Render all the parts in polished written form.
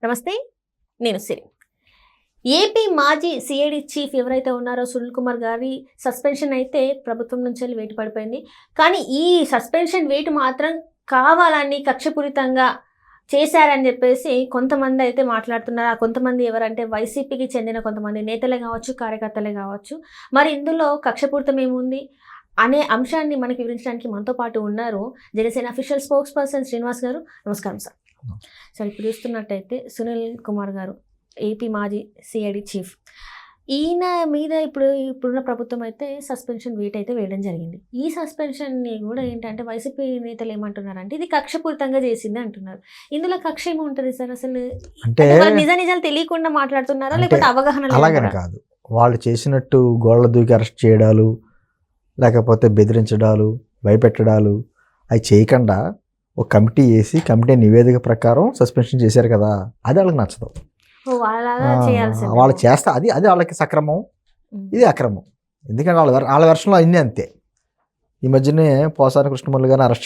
నమస్తే, నేను సిరి. ఏపీ మాజీ సిఐడి చీఫ్ ఎవరైతే ఉన్నారో సునీల్ కుమార్ గారి సస్పెన్షన్ అయితే ప్రభుత్వం నుంచి వెళ్ళి వేటు పడిపోయింది. కానీ ఈ సస్పెన్షన్ వేటు మాత్రం కావాలని కక్షపూరితంగా చేశారని చెప్పేసి కొంతమంది అయితే మాట్లాడుతున్నారు. ఆ కొంతమంది ఎవరంటే వైసీపీకి చెందిన కొంతమంది నేతలే కావచ్చు, కార్యకర్తలే కావచ్చు. మరి ఇందులో కక్షపూరితం ఏముంది అనే అంశాన్ని మనకి వివరించడానికి మనతో పాటు ఉన్నారు Janasena official spokes person Srinivas గారు. నమస్కారం సార్. సార్, ఇప్పుడు చూస్తున్నట్టయితే సునీల్ కుమార్ గారు ఏపీ మాజీ సిఐడి చీఫ్, ఈయన మీద ఇప్పుడున్న ప్రభుత్వం అయితే సస్పెన్షన్ వేట్ అయితే వేయడం జరిగింది. ఈ సస్పెన్షన్ని కూడా ఏంటంటే వైసీపీ నేతలు ఏమంటున్నారంటే ఇది కక్షపూరితంగా చేసింది అంటున్నారు. ఇందులో కక్ష ఏముంటుంది సార్? అసలు అంటే నిజాలు తెలియకుండా మాట్లాడుతున్నారా, లేకపోతే అవగాహన? అలాగని కాదు, వాళ్ళు చేసినట్టు గోళ్ళ దూకి అరెస్ట్ చేయడాలు, లేకపోతే బెదిరించడాలు, భయపెట్టడాలు అవి చేయకుండా ఒక కమిటీ వేసి కమిటీ నివేదిక ప్రకారం సస్పెన్షన్ చేశారు కదా, అది వాళ్ళకి నచ్చదు. వాళ్ళు చేస్తే అది వాళ్ళకి సక్రమం, ఇది అక్రమం. ఎందుకంటే వాళ్ళ వెర్షన్లో అన్నీ అంతే. ఈ మధ్యనే పోసాని కృష్ణమురళి గారిని అరెస్ట్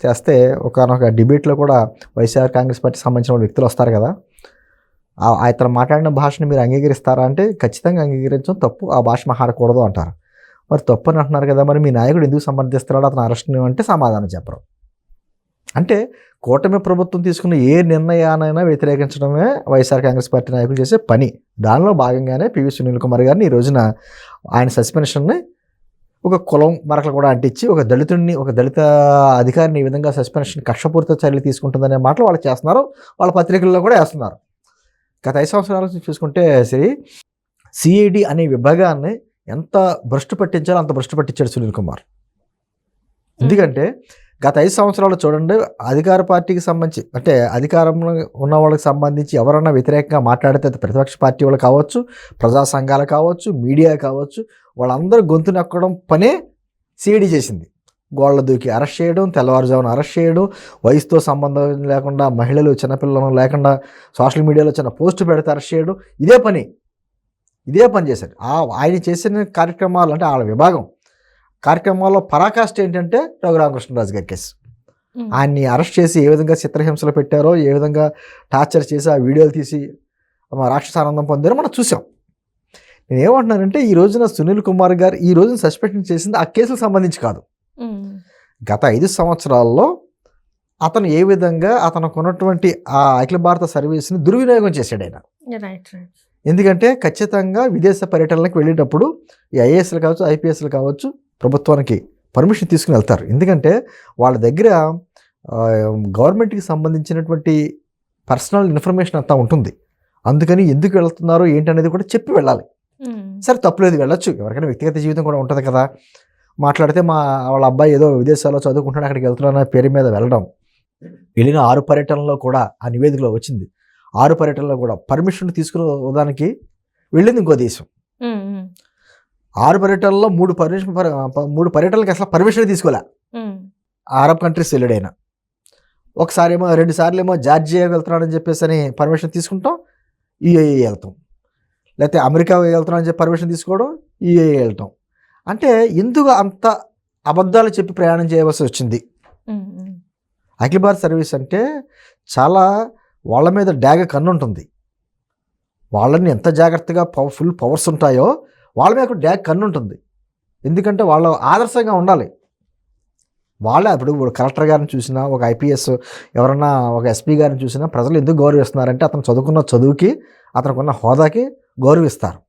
చేస్తే ఒకనొక డిబేట్లో కూడా వైఎస్ఆర్ కాంగ్రెస్ పార్టీకి సంబంధించిన వ్యక్తులు వస్తారు కదా, అతను మాట్లాడిన భాషను మీరు అంగీకరిస్తారా అంటే ఖచ్చితంగా అంగీకరించడం తప్పు, ఆ భాష మాట్లాడకూడదు అంటారు. మరి తప్పు అని అంటున్నారు కదా, మరి మీ నాయకుడు ఎందుకు సమర్థిస్తున్నాడు అతను అరెస్ట్ని అంటే సమాధానం చెప్పరు. అంటే కూటమి ప్రభుత్వం తీసుకున్న ఏ నిర్ణయానైనా వ్యతిరేకించడమే వైఎస్ఆర్ కాంగ్రెస్ పార్టీ నాయకులు చేసే పని. దానిలో భాగంగానే పివి సునీల్ కుమార్ గారిని ఈ రోజున ఆయన సస్పెన్షన్ని ఒక కులం మరకలు కూడా అంటించి ఒక దళిత అధికారిని ఈ విధంగా సస్పెన్షన్ కక్షపూరిత చర్యలు తీసుకుంటుందనే మాటలు వాళ్ళు చేస్తున్నారు, వాళ్ళ పత్రికల్లో కూడా వేస్తున్నారు. గత 5 సంవత్సరాల నుంచి చూసుకుంటే సరే సిఐడి అనే విభాగాన్ని ఎంత భ్రష్టు పట్టించాలో అంత భ్రష్టు పట్టించాడు సునీల్ కుమార్. ఎందుకంటే గత 5 సంవత్సరాలు చూడండి, అధికార పార్టీకి సంబంధించి అంటే అధికారంలో ఉన్న వాళ్ళకి సంబంధించి ఎవరన్నా వ్యతిరేకంగా మాట్లాడితే ప్రతిపక్ష పార్టీ వాళ్ళు కావచ్చు, ప్రజా సంఘాలు కావచ్చు, మీడియా కావచ్చు, వాళ్ళందరూ గొంతు నొక్కడం పనే సిఐడి చేసింది. గోళ్ళ దూకి అరెస్ట్ చేయడం, తెల్లవారుజామున అరెస్ట్ చేయడం, వయసుతో సంబంధం లేకుండా మహిళలు చిన్నపిల్లలు లేకుండా సోషల్ మీడియాలో చిన్న పోస్టు పెడితే అరెస్ట్ చేయడం, ఇదే పని చేశాడు. ఆయన చేసిన కార్యక్రమాలు అంటే వాళ్ళ విభాగం కార్యక్రమాల్లో పరాకాష్ట ఏంటంటే రఘురామకృష్ణరాజు గారి కేసు. ఆయన్ని అరెస్ట్ చేసి ఏ విధంగా చిత్రహింసలు పెట్టారో, ఏ విధంగా టార్చర్ చేసి ఆ వీడియోలు తీసి రాక్షసానందం పొందారో మనం చూసాం. నేను ఏమంటున్నానంటే ఈ రోజున సునీల్ కుమార్ గారు ఈ రోజున సస్పెన్షన్ చేసింది ఆ కేసులకు సంబంధించి కాదు. గత 5 సంవత్సరాల్లో అతను ఏ విధంగా అతనుకున్నటువంటి ఆ అఖిల భారత సర్వీస్ని దుర్వినియోగం చేశాడు ఆయన. ఎందుకంటే ఖచ్చితంగా విదేశ పర్యటనలకు వెళ్ళేటప్పుడు ఈ ఐఏఎస్లు కావచ్చు, ఐపీఎస్లు కావచ్చు, ప్రభుత్వానికి పర్మిషన్ తీసుకుని వెళ్తారు. ఎందుకంటే వాళ్ళ దగ్గర గవర్నమెంట్కి సంబంధించినటువంటి పర్సనల్ ఇన్ఫర్మేషన్ అంతా ఉంటుంది. అందుకని ఎందుకు వెళ్తున్నారో ఏంటనేది కూడా చెప్పి వెళ్ళాలి. సరే, తప్పులేదు, వెళ్ళొచ్చు, ఎవరికైనా వ్యక్తిగత జీవితం కూడా ఉంటుంది కదా. మాట్లాడితే వాళ్ళ అబ్బాయి ఏదో విదేశాల్లో చదువుకుంటున్నాడు, అక్కడికి వెళ్తున్నా పేరు మీద వెళ్ళిన 6 పర్యటనలో కూడా ఆ నివేదికలో వచ్చింది. 6 పర్యటనలో కూడా పర్మిషన్ తీసుకునేదానికి వెళ్ళింది ఇంకో దేశం. 6 పర్యటనలో 3 పర్యటనలకి అసలు పర్మిషన్ తీసుకోలే. అరబ్ కంట్రీస్ వెళ్ళాడైనా. ఒకసారి ఏమో 2 సార్లు ఏమో జార్జియా వెళ్తున్నాడని చెప్పేసి అని పర్మిషన్ తీసుకుంటాం, యూఏఈ వెళ్తాం. లేకపోతే అమెరికా వెళ్తున్నాడని చెప్పి పర్మిషన్ తీసుకోవడం, యూఏఈ వెళ్తాం. అంటే ఎందుకు అంత అబద్ధాలు చెప్పి ప్రయాణం చేయవలసి వచ్చింది? అఖిల భారత సర్వీస్ అంటే చాలా వాళ్ళ మీద డాగ కన్ను ఉంటుంది. వాళ్ళని ఎంత జాగ్రత్తగా ఫుల్ పవర్స్ ఉంటాయో వాళ్ళ మీద డాగ్ కన్ను ఉంటుంది. ఎందుకంటే వాళ్ళు ఆదర్శంగా ఉండాలి. ఇప్పుడు కలెక్టర్ గారిని చూసినా, ఒక ఐపీఎస్ ఎవరన్నా ఒక ఎస్పీ గారిని చూసినా ప్రజలు ఎందుకు గౌరవిస్తున్నారంటే అతను చదువుకున్న చదువుకి, అతనుకున్న హోదాకి గౌరవిస్తారు.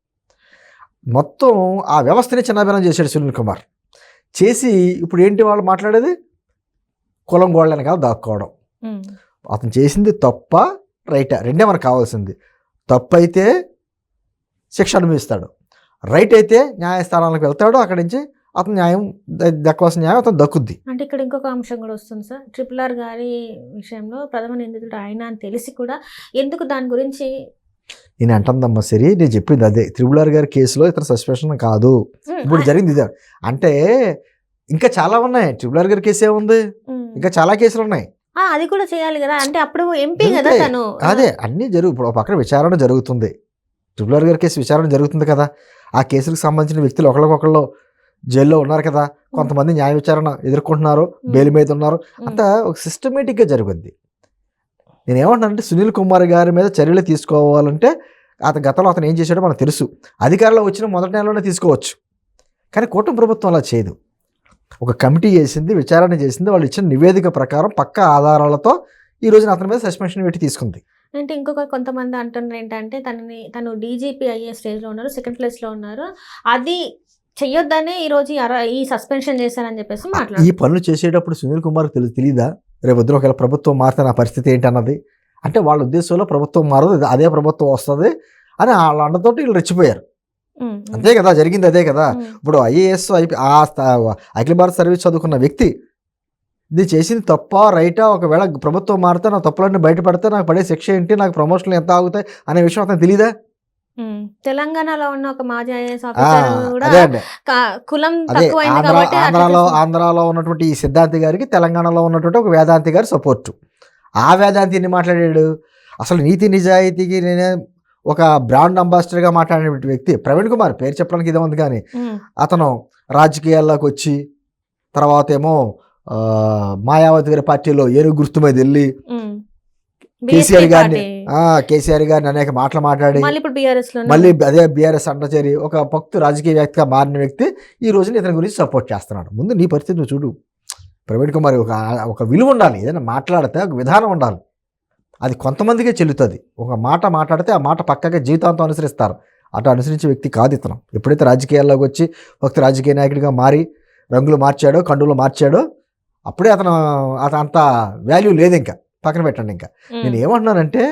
మొత్తం ఆ వ్యవస్థని చిన్నభిన్నం చేశాడు సునీల్ కుమార్. చేసి ఇప్పుడు ఏంటి వాళ్ళు మాట్లాడేది? కులం గోళ్ళ వెనకాల దాక్కోవడం. అతను చేసింది తప్ప రైటా? రెండే మనకు కావాల్సింది. తప్పు అయితే శిక్ష అనుభవిస్తాడు, రైట్ అయితే న్యాయస్థానాలకు వెళ్తాడు, అక్కడి నుంచి అతను న్యాయం దక్కవలసిన న్యాయం అతను దక్కుద్ది. అంటే ఇక్కడ ఇంకొక అంశం కూడా వస్తుంది సార్. RRR గారి విషయంలో ప్రథమ నిందితుడు ఆయన అని తెలిసి కూడా ఎందుకు దాని గురించి నేను అంటుందమ్మా సరే, నేను చెప్పింది అదే. RRR గారి కేసులో ఇతను సస్పెన్షన్ కాదు, ఇప్పుడు జరిగింది ఇదే. అంటే ఇంకా చాలా ఉన్నాయి. RRR గారి కేసు ఏముంది, ఇంకా చాలా కేసులు ఉన్నాయి. అది కూడా చేయాలి కదా. అంటే అప్పుడు ఎంపీ కదా తను. అదే అన్నీ ఇప్పుడు పక్కన విచారణ జరుగుతుంది. RRR గారి కేసు విచారణ జరుగుతుంది కదా. ఆ కేసులకు సంబంధించిన వ్యక్తులు ఒకళ్ళకొకళ్ళు జైల్లో ఉన్నారు కదా, కొంతమంది న్యాయ విచారణ ఎదుర్కొంటున్నారు, బెయిల్ మీద ఉన్నారు. అంతా ఒక సిస్టమేటిక్గా జరుగుద్ది. నేను ఏమంటానంటే సునీల్ కుమార్ గారి మీద చర్యలు తీసుకోవాలంటే అతను గతంలో అతను ఏం చేశాడో మనకు తెలుసు. అధికారంలో వచ్చిన మొదటి నెలలోనే తీసుకోవచ్చు, కానీ కూటమి ప్రభుత్వం అలా చేయదు. ఒక కమిటీ చేసింది, విచారణ చేసింది, వాళ్ళు ఇచ్చిన నివేదిక ప్రకారం పక్కా ఆధారాలతో ఈ రోజున అతని మీద సస్పెన్షన్ పెట్టి తీసుకుంది. అంటే ఇంకొక కొంతమంది అంటున్నారు ఏంటంటే తను డీజీపీ అయ్యే స్టేజ్లో ఉన్నారు, సెకండ్ ప్లేస్లో ఉన్నారు, అది చెయ్యొద్దనే ఈరోజు ఈ సస్పెన్షన్ చేశారని చెప్పేసి ఈ మాట్లాడారు. పనులు చేసేటప్పుడు సునీల్ కుమార్ తెలియదా రేపు వద్దు ఒకవేళ ప్రభుత్వం మారితే నా పరిస్థితి ఏంటి అన్నది? అంటే వాళ్ళ ఉద్దేశంలో ప్రభుత్వం మారదు, అదే ప్రభుత్వం వస్తుంది అని వాళ్ళ అండతోటి వీళ్ళు రెచ్చిపోయారు. అంతే కదా జరిగింది, అదే కదా. ఇప్పుడు ఐఏఎస్ అఖిల భారత సర్వీస్ చదువుకున్న వ్యక్తి ఇది చేసింది తప్ప రైటా, ఒకవేళ ప్రభుత్వం మారితే నా తప్పులన్నీ బయటపడితే నాకు పడే శిక్ష ఏంటి, నాకు ప్రమోషన్లు ఎంత ఆగుతాయి అనే విషయం అతను తెలియదా? తెలంగాణలో ఉన్న ఒక మాజీ ఐఏఎస్ ఆఫీసర్ కూడా అదే అండి, కులం అదే తక్కువైంది కాబట్టి ఆంధ్రాలో ఉన్నటువంటి ఈ సిద్ధాంతి గారికి తెలంగాణలో ఉన్నటువంటి ఒక వేదాంతి గారి సపోర్టు. ఆ వేదాంతిని మాట్లాడాడు. అసలు నీతి నిజాయితీకి నేనే ఒక బ్రాండ్ అంబాసిడర్గా మాట్లాడిన వ్యక్తి ప్రవీణ్ కుమార్, పేరు చెప్పడానికి ఇదే ఉంది, కానీ అతను రాజకీయాల్లోకి వచ్చి తర్వాత ఏమో మాయావతి గారి పార్టీలో ఏనుగు గుర్తు మీద వెళ్ళి కేసీఆర్ గారిని అనేక మాటలు మాట్లాడి మళ్ళీ అదే బీఆర్ఎస్ అంట చేరి ఒక భక్తు రాజకీయ వ్యక్తిగా మారిన వ్యక్తి ఈ రోజున ఇతని గురించి సపోర్ట్ చేస్తున్నాడు. ముందు నీ పరిస్థితి నువ్వు చూడు. ప్రవీణ్ కుమార్ ఒక విలువ ఉండాలి, ఏదైనా మాట్లాడితే ఒక విధానం ఉండాలి. అది కొంతమందికే చెల్లుతుంది. ఒక మాట మాట్లాడితే ఆ మాట పక్కగా జీవితాంతం అనుసరిస్తారు. అటు అనుసరించే వ్యక్తి కాదు ఇతను. ఎప్పుడైతే రాజకీయాల్లోకి వచ్చి భక్తు రాజకీయ నాయకుడిగా మారి రంగులు మార్చాడో, కండులు మార్చాడో, అప్పుడే అతను అంత వాల్యూ లేదు. ఇంకా పక్కన పెట్టండి. ఇంకా నేను ఏమంటున్నానంటే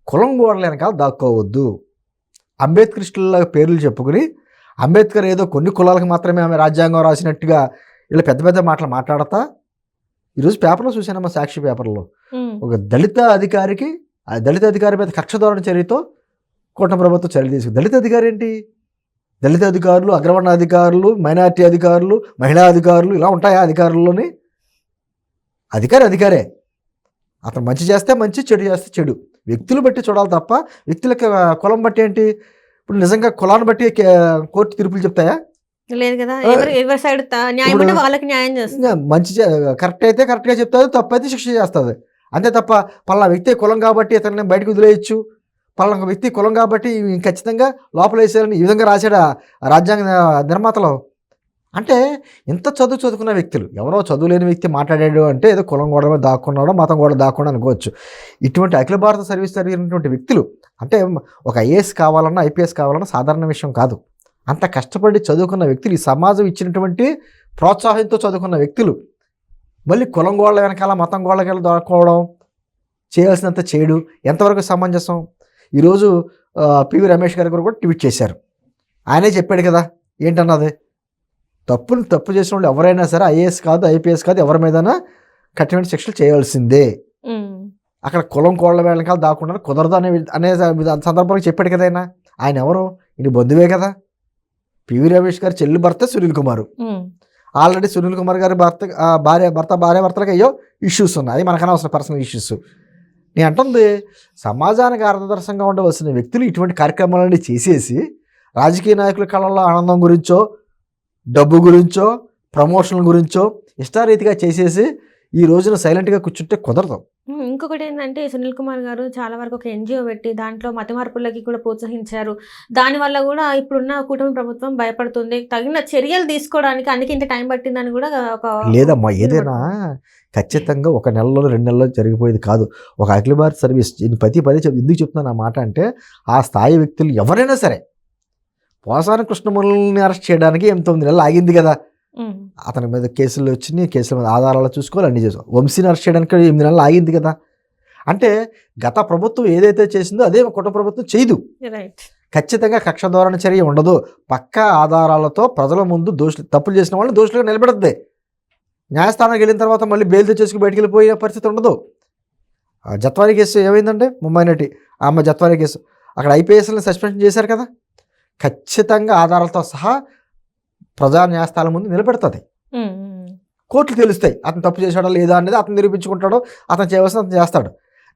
కులం గోడల వెనకాల దాక్కోవద్దు. అంబేద్కరిస్టుల పేర్లు చెప్పుకుని అంబేద్కర్ ఏదో కొన్ని కులాలకు మాత్రమే ఆమె రాజ్యాంగం రాసినట్టుగా ఇలా పెద్ద పెద్ద మాటలు మాట్లాడతా. ఈరోజు పేపర్లో చూసానమ్మా, సాక్షి పేపర్లో ఒక దళిత అధికారి మీద కక్ష ధోరణి చర్యతో కూటమి ప్రభుత్వం చర్యలు తీసుకుంది. దళిత అధికారి ఏంటి? దళిత అధికారులు, అగ్రవర్ణ అధికారులు, మైనారిటీ అధికారులు, మహిళా అధికారులు ఇలా ఉంటాయా అధికారుల్లోని? అధికారే. అతను మంచి చేస్తే మంచి, చెడు చేస్తే చెడు. వ్యక్తులు బట్టి చూడాలి తప్ప వ్యక్తులకి కులం బట్టి ఏంటి? ఇప్పుడు నిజంగా కులాన్ని బట్టి కోర్టు తీర్పులు చెప్తాయా? లేదు కదా. ఎవరి సైడ్ న్యాయం ఉంటే వాళ్ళకి న్యాయం చేస్తుంది. మంచి కరెక్ట్ అయితే కరెక్ట్గా చెప్తుంది, తప్పు అయితే శిక్ష చేస్తుంది. అంతే తప్ప పలానా వ్యక్తి కులం కాబట్టి ఇతన్ని బయటకు వదిలేయచ్చు, పలానా వ్యక్తి కులం కాబట్టి ఖచ్చితంగా లోపల వేసేయాలని ఈ విధంగా రాశాడు రాజ్యాంగ నిర్మాతలు. అంటే ఇంత చదువుకున్న వ్యక్తులు, ఎవరో చదువులేని వ్యక్తి మాట్లాడాడు అంటే ఏదో కులం గోడ మీద దాక్కున్నాడో మతం గోడ దాక్కున్నాడో అనుకోవచ్చు. ఇటువంటి అఖిల భారత సర్వీస్ జరిగినటువంటి వ్యక్తులు అంటే ఒక ఐఏఎస్ కావాలన్నా ఐపీఎస్ కావాలన్నా సాధారణ విషయం కాదు. అంత కష్టపడి చదువుకున్న వ్యక్తులు, ఈ సమాజం ఇచ్చినటువంటి ప్రోత్సాహంతో చదువుకున్న వ్యక్తులు మళ్ళీ కులం గోళ్ళ వెనకాల మతం గోళ్ళకి దాక్కోవడం, చేయాల్సినంత చేయడు ఎంతవరకు సమంజసం? ఈరోజు పివి రమేష్ గారు కూడా ట్వీట్ చేశారు. ఆయనే చెప్పాడు కదా ఏంటన్నది, తప్పు చేసిన వాళ్ళు ఎవరైనా సరే ఐఏఎస్ కాదు ఐపీఎస్ కాదు ఎవరి మీదైనా కఠినమైన శిక్షలు చేయాల్సిందే. అక్కడ కులం కోళ్ళ వెనకాల దాక్కుండా కుదరదు అనే సందర్భంలో చెప్పాడు కదా ఆయన ఎవరు? ఇది బంధువే కదా. పివి రమేష్ గారు చెల్లి భర్త సునీల్ కుమార్. ఆల్రెడీ సునీల్ కుమార్ గారి భార్యాభర్తలకు అయ్యో ఇష్యూస్ ఉన్నాయి, అది మనకు అనవసరం పర్సనల్ ఇష్యూస్. నేను అంటుంది సమాజానికి ఆదర్శంగా ఉండవలసిన వ్యక్తులు ఇటువంటి కార్యక్రమాలన్నీ చేసేసి రాజకీయ నాయకుల కళల్లో ఆనందం గురించో, డబ్బు గురించో, ప్రమోషన్ల గురించో ఇష్టారీతిగా చేసేసి ఈ రోజున సైలెంట్గా కూర్చుంటే కుదరదు. ఇంకొకటి ఏంటంటే సునీల్ కుమార్ గారు చాలా వరకు ఒక ఎన్జిఓ పెట్టి దాంట్లో మత మార్పులకి కూడా ప్రోత్సహించారు. దానివల్ల కూడా ఇప్పుడున్న కూటమి ప్రభుత్వం భయపడుతుంది, తగిన చర్యలు తీసుకోవడానికి, అందుకే ఇంత టైం పట్టిందని కూడా ఒక లేదమ్మా. ఏదైనా ఖచ్చితంగా ఒక నెలలో 2 నెలల్లో జరిగిపోయేది కాదు. ఒక అఖిల భారత సర్వీస్ పదే ఎందుకు చెప్తున్నాను ఆ మాట అంటే, ఆ స్థాయి వ్యక్తులు ఎవరైనా సరే పోసాని కృష్ణమురళిని అరెస్ట్ చేయడానికి 9 నెలలు ఆగింది కదా. అతని మీద కేసులు వచ్చినాయి, కేసుల మీద ఆధారాలు చూసుకోవాలి, అన్ని చేసుకోవాలి. వంశీని అరెస్ట్ చేయడానికి 8 నెలలు ఆగింది కదా. అంటే గత ప్రభుత్వం ఏదైతే చేసిందో అదే కుటుంబ ప్రభుత్వం చేయదు. ఖచ్చితంగా కక్ష ధోరణి చర్య ఉండదు. పక్కా ఆధారాలతో ప్రజల ముందు తప్పులు చేసిన వాళ్ళని దోషులుగా నిలబెడుతుంది. న్యాయస్థానానికి వెళ్ళిన తర్వాత మళ్ళీ బెయిల్ తెచ్చేసుకుని బయటికి వెళ్ళిపోయే పరిస్థితి ఉండదు. జత్వానీ కేసు ఏమైందంటే, ముంబై నటి ఆమె జత్వానీ కేసు, అక్కడ ఐపీఎస్ని సస్పెన్షన్ చేశారు కదా. ఖచ్చితంగా ఆధారాలతో సహా ప్రజా న్యాయస్థానం ముందు నిలబెడుతుంది. కోర్టులు తెలుస్తాయి అతను తప్పు చేశాడో లేదా అనేది, అతను నిరూపించుకుంటాడో, అతను చేయవలసిన అతను చేస్తాడు.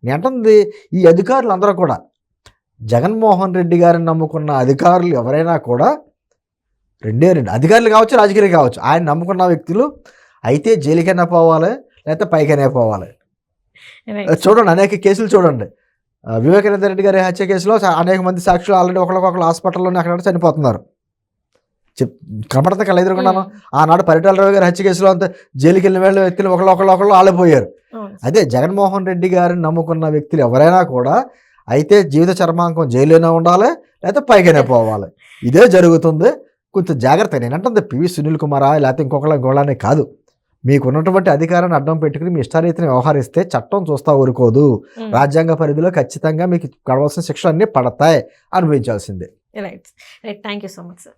నేను అంటుంది ఈ అధికారులు అందరూ కూడా, జగన్మోహన్ రెడ్డి గారిని నమ్ముకున్న అధికారులు ఎవరైనా కూడా 2 అధికారులు కావచ్చు, రాజకీయాలు కావచ్చు, ఆయన నమ్ముకున్న వ్యక్తులు అయితే జైలుకైనా పోవాలి, లేకపోతే పైకైనా పోవాలి. చూడండి అనేక కేసులు చూడండి. వివేకానంద రెడ్డి గారి హత్య కేసులో అనేక మంది సాక్షులు ఆల్రెడీ ఒకరికొకరు హాస్పిటల్లోనే అక్కడ చనిపోతున్నారు. కనపడతా కళ్ళ ఎదురుకున్నాను. ఆనాడు పరిటాలరావు గారి హత్య కేసులో అంతా జైలుకి వెళ్ళిన వాళ్ళు వ్యక్తులు ఒకళ్ళు ఆలిపోయారు. అదే జగన్మోహన్ రెడ్డి గారిని నమ్ముకున్న వ్యక్తులు ఎవరైనా కూడా అయితే జీవిత చర్మాంకం జైల్లోనే ఉండాలి, లేకపోతే పైగానే పోవాలి. ఇదే జరుగుతుంది. కొంచెం జాగ్రత్త. నేనంటే పివి సునీల్ కుమారా లేకపోతే ఇంకొకళ్ళని కాదు. మీకున్నటువంటి అధికారాన్ని అడ్డం పెట్టుకుని మీ ఇష్టారీతిని వ్యవహరిస్తే చట్టం చూస్తా ఊరుకోదు. రాజ్యాంగ పరిధిలో ఖచ్చితంగా మీకు పడవలసిన శిక్షలు అన్నీ పడతాయి, అనుభవించాల్సిందే. Right. Thank you so much sir.